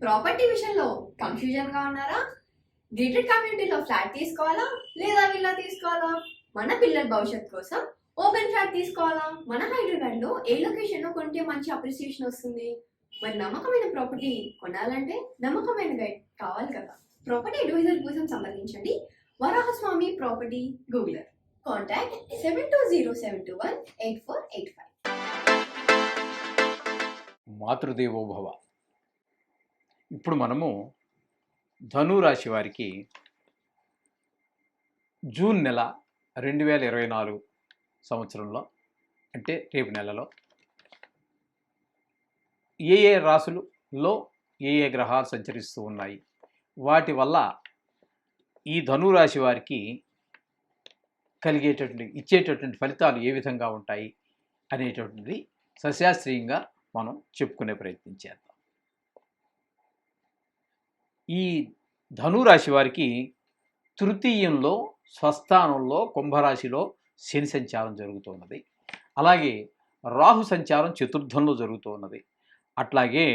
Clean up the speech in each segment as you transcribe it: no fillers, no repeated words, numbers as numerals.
Property విషయంలో confusion గా ఉన్నారా? గేటెడ్ కమ్యూనిటీలో ఫ్లాట్ తీసుకోవాలా లేదా విల్లా తీసుకోవాలా? మన పిల్లల భవిష్యత్ కోసం ఓపెన్ ఫ్లాట్ తీసుకోవాలా? మన హైదరాబాద్ లో ఏ లొకేషన్ లో కొంటే మంచి అప్రిసియేషన్ వస్తుంది? మరి నమ్మకమైన ప్రాపర్టీ కొనాలంటే నమ్మకమైన గైడ్ కావాలి కదా. ప్రాపర్టీ అడ్వైజర్ కోసం సంప్రదించండి వరాహస్వామి ప్రాపర్టీ గూగులర్. కాంటాక్ట్ 7207218485. మాతృదేవోభవ. ఇప్పుడు మనము ధనురాశి వారికి జూన్ నెల 2024 సంవత్సరంలో అంటే రేపు నెలలో ఏ ఏ రాశులలో ఏ ఏ గ్రహాలు సంచరిస్తూ ఉన్నాయి, వాటి వల్ల ఈ ధనురాశి వారికి ఇచ్చేటటువంటి ఫలితాలు ఏ విధంగా ఉంటాయి అనేటటువంటిది సశాస్త్రీయంగా మనం చెప్పుకునే ప్రయత్నం చేద్దాం. ఈ ధనురాశి వారికి తృతీయంలో స్వస్థానంలో కుంభరాశిలో శని సంచారం జరుగుతున్నది. అలాగే రాహు సంచారం చతుర్థంలో జరుగుతున్నది. అట్లాగే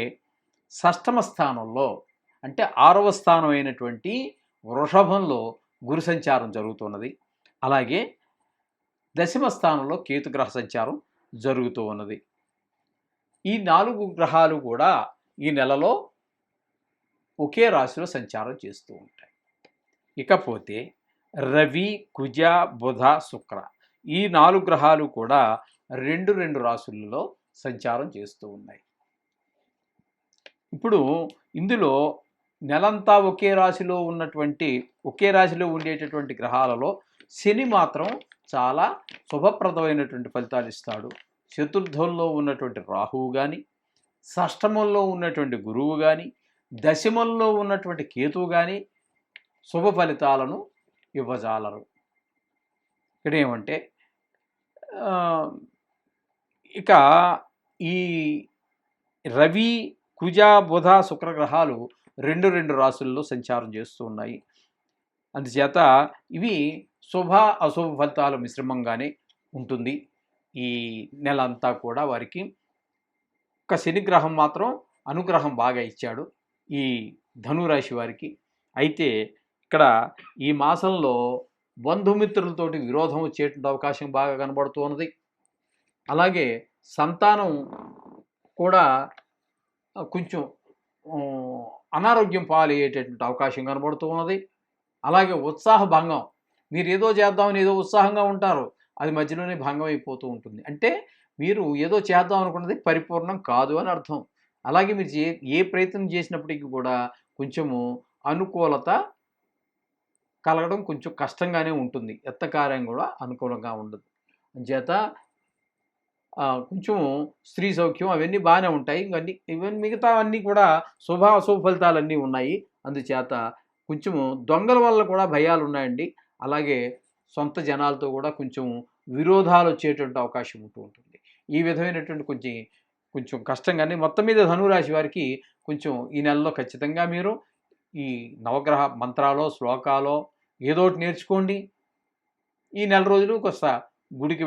షష్టమ స్థానంలో అంటే 6వ స్థానం అయినటువంటి వృషభంలో గురు సంచారం జరుగుతున్నది. అలాగే దశమ స్థానంలో కేతుగ్రహ సంచారం జరుగుతూ ఉన్నది. ఈ 4 గ్రహాలు కూడా ఈ నెలలో ఒకే రాశిలో సంచారం చేస్తూ ఉంటాయి. ఇకపోతే రవి, కుజ, బుధ, శుక్ర ఈ 4 గ్రహాలు కూడా రెండు రాశులలో సంచారం చేస్తూ ఉన్నాయి. ఇప్పుడు ఇందులో నెలంతా ఒకే రాశిలో ఉండేటటువంటి గ్రహాలలో శని మాత్రం చాలా శుభప్రదమైనటువంటి ఫలితాలు ఇస్తాడు. చతుర్థంలో ఉన్నటువంటి రాహువు కానీ, షష్టమంలో ఉన్నటువంటి గురువు కానీ, దశమంలో ఉన్నటువంటి కేతువు కానీ శుభ ఫలితాలను ఇవ్వజాలరు. ఇక్కడ ఏమంటే ఇక ఈ రవి, కుజ, బుధ, శుక్ర గ్రహాలు రెండు రాశుల్లో సంచారం చేస్తూ ఉన్నాయి. అందుచేత ఇవి శుభ అశుభ ఫలితాలు మిశ్రమంగానే ఉంటుంది. ఈ నెల అంతా కూడా వారికి ఒక శనిగ్రహం మాత్రం అనుగ్రహం బాగా ఇచ్చాడు ఈ ధనురాశి వారికి. అయితే ఇక్కడ ఈ మాసంలో బంధుమిత్రులతోటి విరోధం వచ్చేటువంటి అవకాశం బాగా కనబడుతూ ఉన్నది. అలాగే సంతానం కూడా కొంచెం అనారోగ్యం పాలయ్యేటటువంటి అవకాశం కనబడుతూ ఉన్నది. అలాగే ఉత్సాహ భంగం, మీరు ఏదో చేద్దామని ఏదో ఉత్సాహంగా ఉంటారు, అది మధ్యలోనే భంగం అయిపోతూ ఉంటుంది. అంటే మీరు ఏదో చేద్దాం అనుకున్నది పరిపూర్ణం కాదు అని అర్థం. అలాగే మీరు ఏ ప్రయత్నం చేసినప్పటికీ కూడా కొంచెము అనుకూలత కలగడం కొంచెం కష్టంగానే ఉంటుంది. ఎత్తకార్యం కూడా అనుకూలంగా ఉండదు. అంచేత కొంచెం స్త్రీ సౌఖ్యం అవన్నీ బాగానే ఉంటాయి. ఇవన్నీ మిగతా అన్నీ కూడా శుభ అశుభ ఫలితాలన్నీ ఉన్నాయి. అందుచేత కొంచెము దొంగల వల్ల కూడా భయాలు ఉన్నాయండి. అలాగే సొంత జనాలతో కూడా కొంచెం విరోధాలు వచ్చేటువంటి అవకాశం ఉంటూ ఉంటుంది. ఈ విధమైనటువంటి కొంచెం కష్టంగానే మొత్తం మీద ధనురాశి వారికి కొంచెం ఈ నెలలో ఖచ్చితంగా మీరు ఈ నవగ్రహ మంత్రాలో శ్లోకాలో ఏదో ఒకటి నేర్చుకోండి. ఈ నెల రోజులు కొంత గుడికి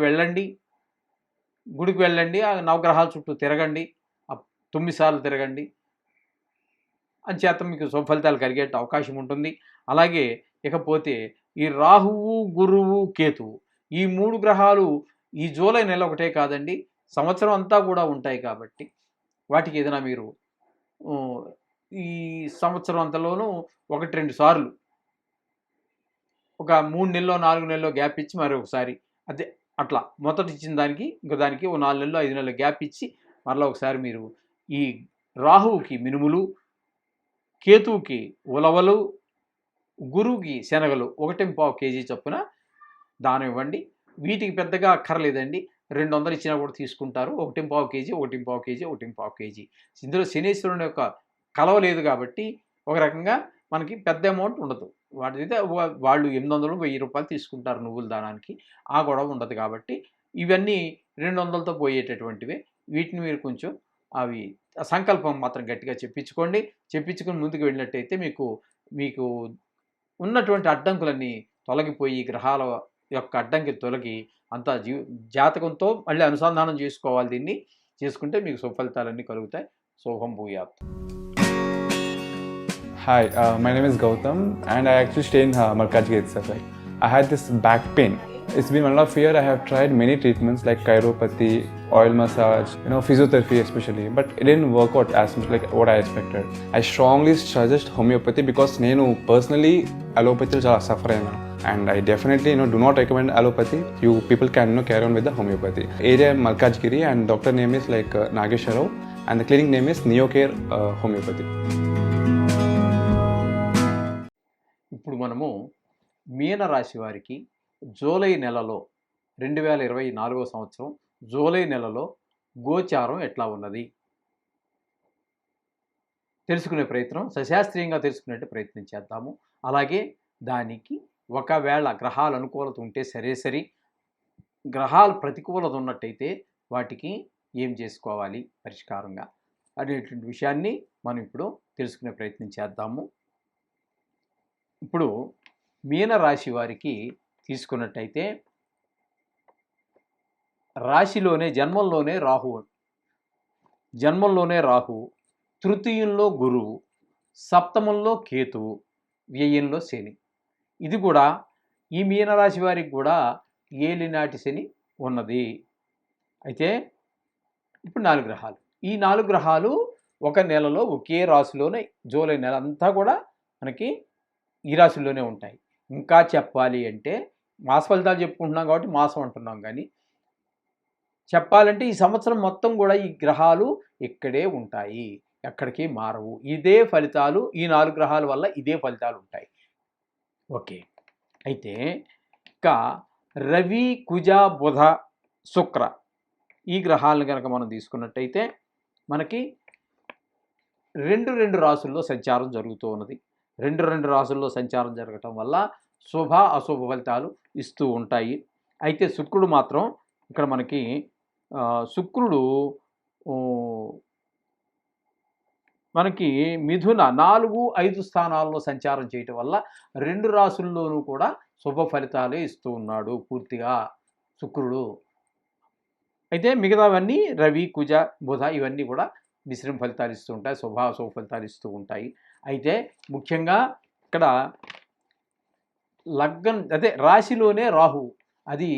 వెళ్ళండి. ఆ నవగ్రహాల చుట్టూ తిరగండి, 9 సార్లు తిరగండి. అంచేత మీకు శుభఫలితాలు కలిగే అవకాశం ఉంటుంది. అలాగే ఇకపోతే ఈ రాహువు, గురువు, కేతువు ఈ 3 గ్రహాలు ఈ జూలై నెల ఒకటే కాదండి, సంవత్సరం అంతా కూడా ఉంటాయి. కాబట్టి వాటికి ఏదైనా మీరు ఈ సంవత్సరం అంతలోనూ 1-2 సార్లు ఒక 3 నెలలో 4 నెలలో గ్యాప్ ఇచ్చి మరొకసారి అట్లా మొదట ఇచ్చిన దానికి ఇంకో దానికి 4 నెలలు 5 నెలలు గ్యాప్ ఇచ్చి మరలా ఒకసారి మీరు ఈ రాహువుకి మినుములు, కేతువుకి ఉలవలు, గురువుకి శనగలు 1.5 కేజీ చొప్పున దానం ఇవ్వండి. వీటికి పెద్దగా అక్కర్లేదండి, 200 ఇచ్చినా కూడా తీసుకుంటారు. 1.5 కేజీ 1.5 కేజీ 1.5 కేజీ. ఇందులో శనీశ్వరుని యొక్క కలవ లేదు కాబట్టి ఒక రకంగా మనకి పెద్ద అమౌంట్ ఉండదు. వాటిదైతే వాళ్ళు 800-1000 రూపాయలు తీసుకుంటారు నువ్వుల దానానికి, ఆ గొడవ ఉండదు. కాబట్టి ఇవన్నీ 200లతో పోయేటటువంటివే. వీటిని మీరు కొంచెం అవి సంకల్పం మాత్రం గట్టిగా చెప్పించుకొని ముందుకు వెళ్ళినట్టయితే మీకు ఉన్నటువంటి అడ్డంకులన్నీ తొలగిపోయి గ్రహాల యొక్క అడ్డంకి తొలగి అంతా జాతకంతో మళ్ళీ అనుసంధానం చేసుకోవాలి. దీన్ని చేసుకుంటే మీకు సుఫలితాలన్నీ కలుగుతాయి. శుభం భూయాత్. Hi, my name is Gautam, and I actually stay in Malkajgiri itself. Like, I had this back pain. It's been 1.5 years. I have tried many treatments like chiropathy, oil massage, physiotherapy especially, but it didn't work out as much like what I expected. I strongly suggest homeopathy because నేను personally allopathy చాలా suffer అయినా. And I definitely do not recommend allopathy. You people can carry on with the homeopathy. Area Malkajgiri, and doctor name is like Nageswar Rao, and the clinic name is Neocare Homeopathy. ఇప్పుడు మనము మీనరాశి వారికి July నెలలో 2024 సంవత్సరం July నెలలో గోచారం ఎట్లా ఉన్నది తెలుసుకునే ప్రయత్నం, సశాస్త్రీయంగా తెలుసుకునే ప్రయత్నం చేద్దాము. అలాగే దానికి ఒకవేళ గ్రహాల అనుకూలత ఉంటే సరే, గ్రహాలు ప్రతికూలత ఉన్నట్టయితే వాటికి ఏం చేసుకోవాలి పరిష్కారంగా అనేటువంటి విషయాన్ని మనం ఇప్పుడు తెలుసుకునే ప్రయత్నం చేద్దాము. ఇప్పుడు మీనరాశి వారికి తీసుకున్నట్టయితే రాశిలోనే జన్మంలోనే రాహు, తృతీయంలో గురువు, సప్తమంలో కేతువు, వ్యయంలో శని. ఇది కూడా ఈ మీనరాశి వారికి కూడా ఏలినాటి శని ఉన్నది. అయితే ఇప్పుడు 4 గ్రహాలు, ఈ 4 గ్రహాలు ఒక నెలలో ఒకే రాశిలోనే జూలై నెల అంతా కూడా మనకి ఈ రాశుల్లోనే ఉంటాయి. ఇంకా చెప్పాలి అంటే మాస ఫలితాలు చెప్పుకుంటున్నాం కాబట్టి మాసం అంటున్నాం, కానీ చెప్పాలంటే ఈ సంవత్సరం మొత్తం కూడా ఈ గ్రహాలు ఇక్కడే ఉంటాయి, ఎక్కడికి మారవు. ఇదే ఫలితాలు, ఈ 4 గ్రహాల వల్ల ఇదే ఫలితాలు ఉంటాయి. ఓకే, అయితే ఇక రవి, కుజ, బుధ, శుక్ర ఈ గ్రహాలను కనుక మనం తీసుకున్నట్టయితే మనకి రెండు రాశుల్లో సంచారం జరుగుతూ ఉన్నది. రెండు రాశుల్లో సంచారం జరగటం వల్ల శుభ అశుభ ఫలితాలు ఇస్తూ ఉంటాయి. అయితే శుక్రుడు మాత్రం ఇక్కడ మనకి శుక్రుడు మనకి మిథున 4-5 స్థానాల్లో సంచారం చేయటం వల్ల 2 రాశుల్లోనూ కూడా శుభ ఫలితాలే ఇస్తూ ఉన్నాడు పూర్తిగా శుక్రుడు. అయితే మిగతావన్నీ రవి, కుజ, బుధ ఇవన్నీ కూడా మిశ్రమ ఫలితాలు ఇస్తూ ఉంటాయి, శుభ అశుభ ఫలితాలు ఇస్తూ ఉంటాయి. అయితే ముఖ్యంగా ఇక్కడ లగ్నం అదే రాశిలోనే రాహు, అది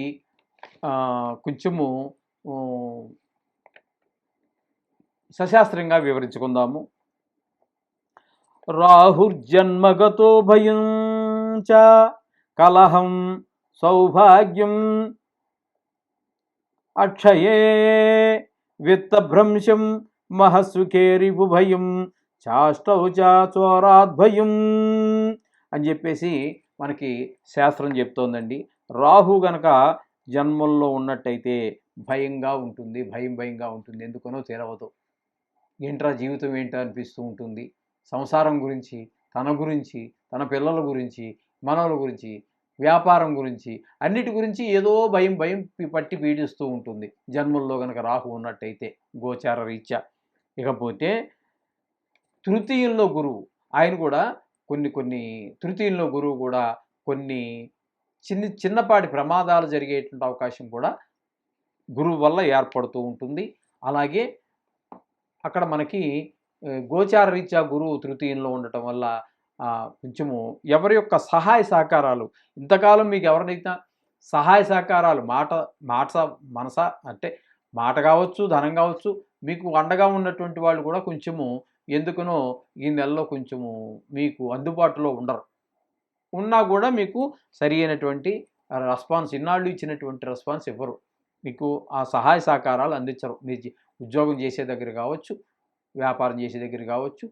కొంచెము సశాస్త్రంగా వివరించుకుందాము. రాహుర్జన్మగతో భయం చ కలహం సౌభాగ్యం అక్షయే విత్తభ్రంశం మహస్సుఖేరిభుభయం చాష్టౌచాచోరాద్భయం అని చెప్పేసి మనకి శాస్త్రం చెప్తోందండి. రాహు గనక జన్మల్లో ఉన్నట్టయితే భయంగా ఉంటుంది, భయంగా ఉంటుంది, ఎందుకనో తెలవదు. ఏంట్రా జీవితం ఏంటో అనిపిస్తూ ఉంటుంది. సంసారం గురించి, తన పిల్లల గురించి, మనవల గురించి, వ్యాపారం గురించి, అన్నిటి గురించి ఏదో భయం పట్టి పీడిస్తూ ఉంటుంది జన్మల్లో గనక రాహు ఉన్నట్టయితే గోచార రీత్యా. ఇకపోతే తృతీయంలో గురువు, ఆయన కూడా కొన్ని తృతీయంలో గురువు కూడా కొన్ని చిన్నపాటి ప్రమాదాలు జరిగేటువంటి అవకాశం కూడా గురువు వల్ల ఏర్పడుతూ ఉంటుంది. అలాగే అక్కడ మనకి గోచార రీత్యా గురువు తృతీయంలో ఉండటం వల్ల కొంచెము ఎవరి యొక్క సహాయ సహకారాలు, ఇంతకాలం మీకు ఎవరినైతే సహాయ సహకారాలు మనస అంటే మాట కావచ్చు, ధనం కావచ్చు, మీకు అండగా ఉన్నటువంటి వాళ్ళు కూడా కొంచెము ఎందుకనో ఈ నెలలో కొంచెము మీకు అందుబాటులో ఉండరు. ఉన్నా కూడా మీకు సరి అయినటువంటి రెస్పాన్స్, ఇన్నాళ్ళు ఇచ్చినటువంటి రెస్పాన్స్ ఇవ్వరు, మీకు ఆ సహాయ సహకారాలు అందించరు. మీరు ఉద్యోగం చేసే దగ్గర కావచ్చు, వ్యాపారం చేసే దగ్గర కావచ్చు,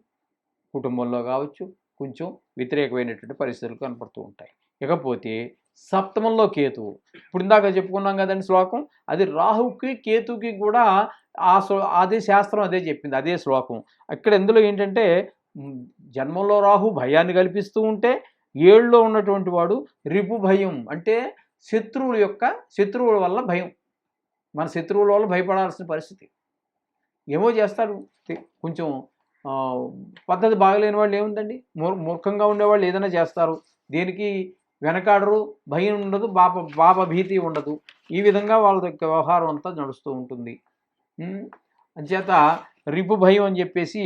కుటుంబంలో కావచ్చు, కొంచెం వ్యతిరేకమైనటువంటి పరిస్థితులు కనపడుతూ ఉంటాయి. ఇకపోతే సప్తమంలో కేతువు, ఇప్పుడు ఇందాక చెప్పుకున్నాం కదండి శ్లోకం, అది రాహుకి కేతుకి కూడా అదే శాస్త్రం అదే చెప్పింది, అదే శ్లోకం. ఇక్కడ ఇందులో ఏంటంటే జన్మంలో రాహు భయాన్ని కల్పిస్తూ ఉంటే 7లో ఉన్నటువంటి వాడు రిపు భయం, అంటే శత్రువుల వల్ల భయం. మన శత్రువుల వల్ల భయపడాల్సిన పరిస్థితి. ఏమో చేస్తాడు, కొంచెం పద్ధతి బాగలేని వాళ్ళు ఏముందండి, మూర్ఖంగా ఉండేవాళ్ళు ఏదైనా చేస్తారు, దేనికి వెనకాడరు, భయం ఉండదు, బాబ భీతి ఉండదు. ఈ విధంగా వాళ్ళ యొక్క వ్యవహారం అంతా నడుస్తూ ఉంటుంది. అంచేత రిపు భయం అని చెప్పేసి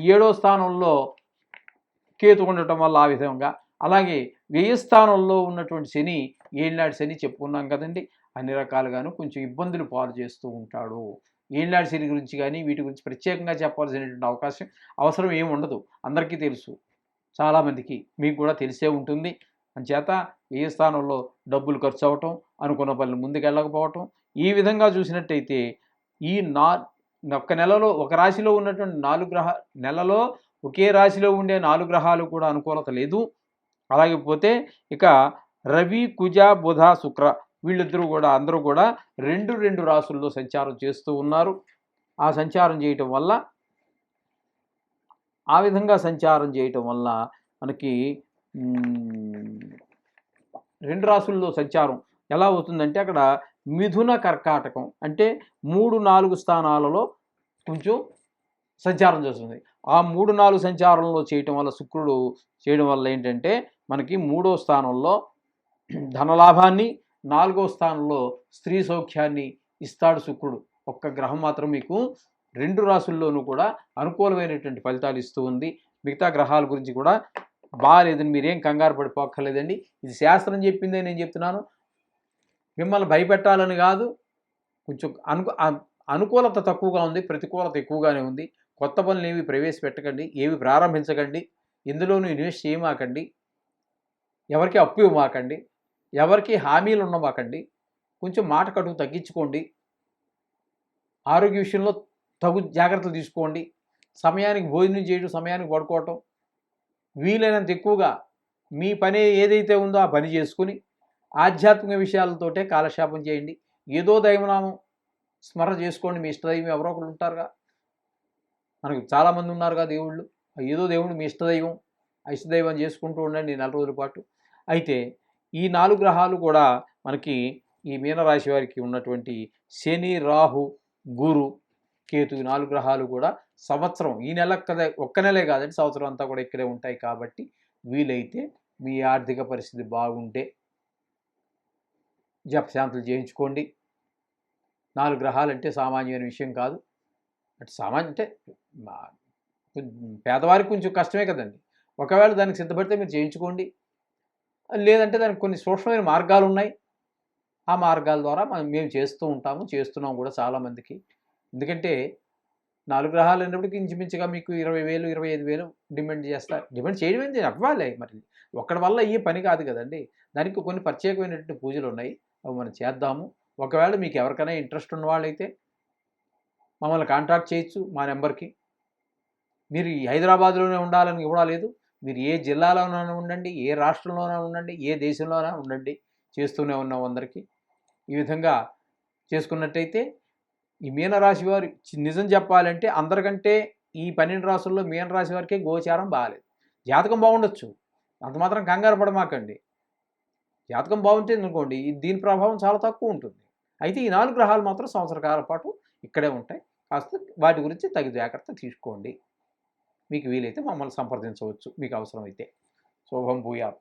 7వ స్థానంలో కేతు ఉండటం వల్ల ఆ విధంగా. అలాగే వ్యయ స్థానంలో ఉన్నటువంటి శని, ఏళ్ళనాటి శని చెప్పుకున్నాం కదండి, అన్ని రకాలుగాను కొంచెం ఇబ్బందులు పాలు చేస్తూ ఉంటాడు. ఏళ్ళనాటి శని గురించి కానీ వీటి గురించి ప్రత్యేకంగా చెప్పాల్సినటువంటి అవసరం ఏమి ఉండదు, అందరికీ తెలుసు, చాలామందికి మీకు కూడా తెలిసే ఉంటుంది. అంచేత ఏ స్థానంలో డబ్బులు ఖర్చు అవ్వటం, అనుకున్న పనులు ముందుకెళ్ళకపోవటం, ఈ విధంగా చూసినట్టయితే ఈ ఒక్క నెలలో ఒక రాశిలో ఉన్నటువంటి 4 నెలలో ఒకే రాశిలో ఉండే 4 గ్రహాలు కూడా అనుకూలత లేదు. అలాగే పోతే ఇక రవి, కుజ, బుధ, శుక్ర వీళ్ళిద్దరూ కూడా అందరూ కూడా 2 రాశుల్లో సంచారం చేస్తూ ఉన్నారు. ఆ సంచారం చేయటం వల్ల, ఆ విధంగా సంచారం చేయటం వల్ల మనకి 2 రాశుల్లో సంచారం ఎలా అవుతుందంటే అక్కడ మిథున, కర్కాటకం అంటే 3-4 స్థానాలలో కొంచెం సంచారం చేస్తుంది. ఆ 3-4 సంచారంలో చేయటం వల్ల, శుక్రుడు చేయడం వల్ల ఏంటంటే మనకి 3వ స్థానంలో ధనలాభాన్ని, 4వ స్థానంలో స్త్రీ సౌఖ్యాన్ని ఇస్తాడు శుక్రుడు. ఒక్క గ్రహం మాత్రం మీకు 2 రాశుల్లోనూ కూడా అనుకూలమైనటువంటి ఫలితాలు ఇస్తూ ఉంది. మిగతా గ్రహాల గురించి కూడా బాగాలేదని మీరేం కంగారు పడిపోక్కర్లేదండి. ఇది శాస్త్రం చెప్పిందే నేను చెప్తున్నాను, మిమ్మల్ని భయపెట్టాలని కాదు. కొంచెం అనుకూలత తక్కువగా ఉంది, ప్రతికూలత ఎక్కువగానే ఉంది. కొత్త పనులు ఏవి ప్రవేశపెట్టకండి, ఏవి ప్రారంభించకండి, ఎందులోనూ ఇన్వెస్ట్ చేయమాకండి, ఎవరికి అప్పు ఇవ్వమాకండి, ఎవరికి హామీలు ఉండమాకండి. కొంచెం మాట కటువు తగ్గించుకోండి. ఆరోగ్య విషయంలో తగు జాగ్రత్తలు తీసుకోండి. సమయానికి భోజనం చేయడం, సమయానికి పడుకోవటం, వీలైనంత ఎక్కువగా మీ పని ఏదైతే ఉందో ఆ పని చేసుకుని ఆధ్యాత్మిక విషయాలతోటే కాలక్షేపం చేయండి. ఏదో దైవనామం స్మరణ చేసుకోండి. మీ ఇష్టదైవం ఎవరో ఒకరు ఉంటారుగా, మనకు చాలామంది ఉన్నారుగా దేవుళ్ళు. ఏదో దేవుడు మీ ఇష్టదైవం, ఆ ఇష్టదైవం చేసుకుంటూ ఉండండి 4 రోజుల పాటు. అయితే ఈ 4 గ్రహాలు కూడా మనకి ఈ మీనరాశి వారికి ఉన్నటువంటి శని, రాహు, గురు, కేతు 4 గ్రహాలు కూడా సంవత్సరం, ఈ నెల కదా, ఒక్క నెలే కాదండి, సంవత్సరం అంతా కూడా ఇక్కడే ఉంటాయి. కాబట్టి వీలైతే మీ ఆర్థిక పరిస్థితి బాగుంటే జపశాంతులు చేయించుకోండి. 4 గ్రహాలంటే సామాన్యమైన విషయం కాదు. అంటే పేదవారికి కొంచెం కష్టమే కదండి. ఒకవేళ దానికి సిద్ధపడితే మీరు చేయించుకోండి. లేదంటే దానికి కొన్ని సూక్ష్మమైన మార్గాలు ఉన్నాయి. ఆ మార్గాల ద్వారా మేము చేస్తున్నాం కూడా చాలామందికి. ఎందుకంటే 4 గ్రహాలు అయినప్పటికీ ఇంచుమించుగా మీకు 20,000, 25,000 డిమాండ్ చేస్తారు. డిమాండ్ చేయడం ఏంటి, అవ్వాలి. మరి ఒక్కడి వల్ల అయ్యే పని కాదు కదండి. దానికి కొన్ని ప్రత్యేకమైనటువంటి పూజలు ఉన్నాయి, అవి మనం చేద్దాము. ఒకవేళ మీకు ఎవరికైనా ఇంట్రెస్ట్ ఉన్న వాళ్ళైతే మమ్మల్ని కాంటాక్ట్ చేయొచ్చు మా నెంబర్కి. మీరు ఈ హైదరాబాద్లోనే ఉండాలని కూడా లేదు, మీరు ఏ జిల్లాలోనైనా ఉండండి, ఏ రాష్ట్రంలోనైనా ఉండండి, ఏ దేశంలోనైనా ఉండండి, చేస్తూనే ఉన్నాం అందరికీ. ఈ విధంగా చేసుకున్నట్టయితే ఈ మీనరాశి వారు నిజం చెప్పాలంటే అందరికంటే ఈ 12 రాశుల్లో మీనరాశి వారికే గోచారం బాగాలేదు. జాతకం బాగుండొచ్చు, అంత మాత్రం కంగారు పడమాకండి. జాతకం బాగుంటే అనుకోండి దీని ప్రభావం చాలా తక్కువ ఉంటుంది. అయితే ఈ 4 గ్రహాలు మాత్రం సంవత్సర కాలం పాటు ఇక్కడే ఉంటాయి. కాస్త వాటి గురించి తగు జాగ్రత్త తీసుకోండి. మీకు వీలైతే మమ్మల్ని సంప్రదించవచ్చు మీకు అవసరమైతే. శుభం భూయాత్.